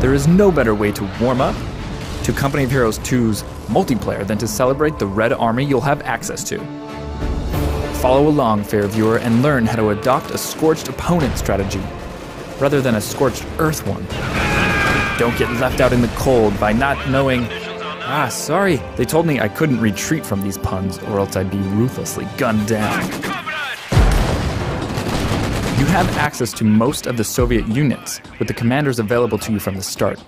There is no better way to warm up to Company of Heroes 2's multiplayer than to celebrate the Red Army you'll have access to. Follow along, fair viewer, and learn how to adopt a scorched opponent strategy rather than a scorched earth one. Don't get left out in the cold by not knowing, sorry, they told me I couldn't retreat from these puns or else I'd be ruthlessly gunned down. You have access to most of the Soviet units, with the commanders available to you from the start.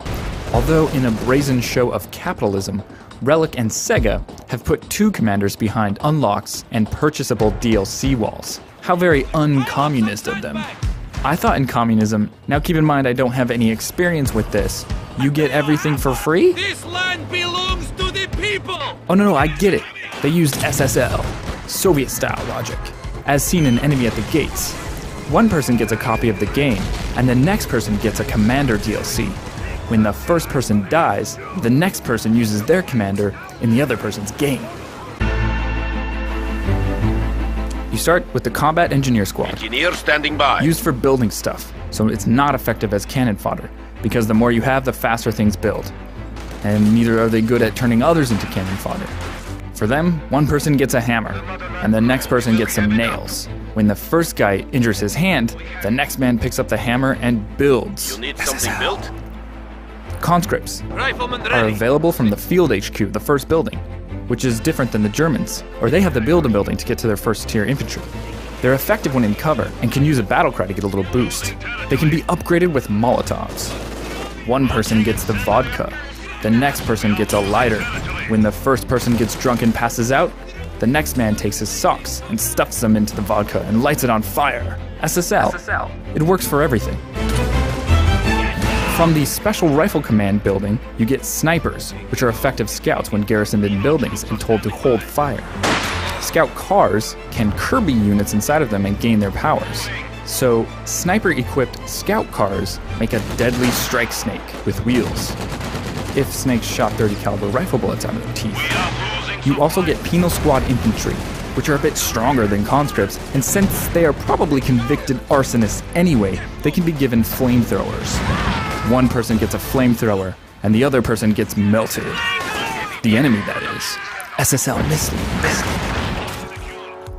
Although in a brazen show of capitalism, Relic and Sega have put 2 commanders behind unlocks and purchasable DLC walls. How very uncommunist of them. I thought in communism, now keep in mind I don't have any experience with this, you get everything for free? This land belongs to the people! Oh no, I get it. They used SSL, Soviet-style logic, as seen in Enemy at the Gates. One person gets a copy of the game, and the next person gets a commander DLC. When the first person dies, the next person uses their commander in the other person's game. You start with the Combat Engineer Squad. Engineer standing by. Used for building stuff, so it's not effective as cannon fodder, because the more you have, the faster things build. And neither are they good at turning others into cannon fodder. For them, one person gets a hammer, and the next person gets some nails. When the first guy injures his hand, the next man picks up the hammer and builds. You need something built? Conscripts Rifleman are ready. available from the Field HQ, the first building, which is different than the Germans, or they have to build a building to get to their first tier infantry. They're effective when in cover and can use a battle cry to get a little boost. They can be upgraded with Molotovs. One person gets the vodka, the next person gets a lighter. When the first person gets drunk and passes out, the next man takes his socks and stuffs them into the vodka and lights it on fire. SSL. It works for everything. From the Special Rifle Command building, you get snipers, which are effective scouts when garrisoned in buildings and told to hold fire. Scout cars can Kirby units inside of them and gain their powers. So, sniper-equipped scout cars make a deadly strike snake with wheels, if snakes shot 30 caliber rifle bullets out of their teeth. You also get Penal Squad infantry, which are a bit stronger than conscripts, and since they are probably convicted arsonists anyway, they can be given flamethrowers. One person gets a flamethrower, and the other person gets melted. The enemy, that is. SSL missile.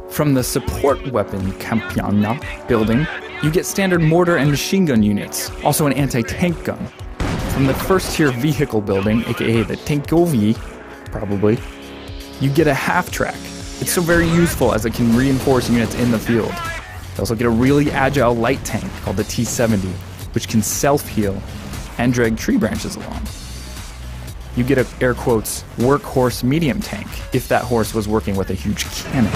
From the support weapon Kampiana building, you get standard mortar and machine gun units, also an anti-tank gun. From the first tier vehicle building, aka the Tankovi, probably, you get a half-track. It's so very useful as it can reinforce units in the field. You also get a really agile light tank called the T-70, which can self-heal and drag tree branches along. You get a, air quotes, workhorse medium tank, if that horse was working with a huge cannon.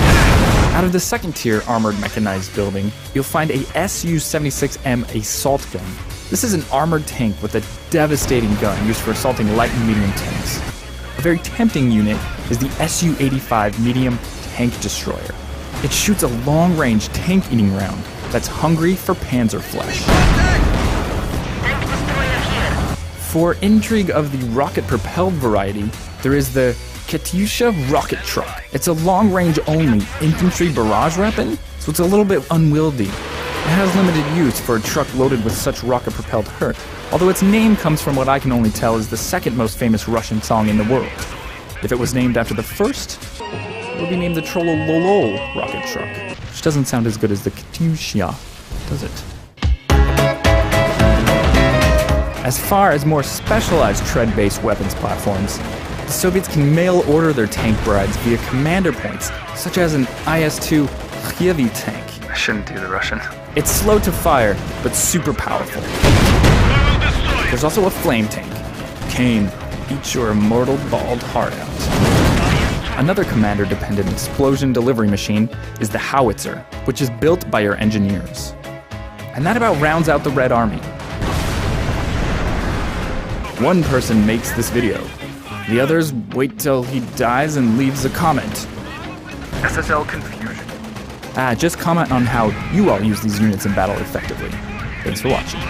Out of the second tier armored mechanized building, you'll find a Su-76M assault gun. This is an armored tank with a devastating gun used for assaulting light and medium tanks. A very tempting unit is the Su-85 medium tank destroyer. It shoots a long-range tank-eating round that's hungry for panzer flesh. For intrigue of the rocket-propelled variety, there is the Katyusha rocket truck. It's a long-range only infantry barrage weapon, so it's a little bit unwieldy. It has limited use for a truck loaded with such rocket-propelled hurt, although its name comes from what I can only tell is the second most famous Russian song in the world. If it was named after the first, it would be named the Trollololo rocket truck, which doesn't sound as good as the Katyusha, does it? As far as more specialized tread-based weapons platforms, the Soviets can mail order their tank brides via commander points, such as an IS-2 Khyvy tank. I shouldn't do the Russian. It's slow to fire, but super powerful. There's also a flame tank. Kane, eat your immortal bald heart out. Another commander-dependent explosion delivery machine is the Howitzer, which is built by your engineers. And that about rounds out the Red Army. One person makes this video. The others wait till he dies and leaves a comment. SSL confusion. Just comment on how you all use these units in battle effectively. Thanks for watching.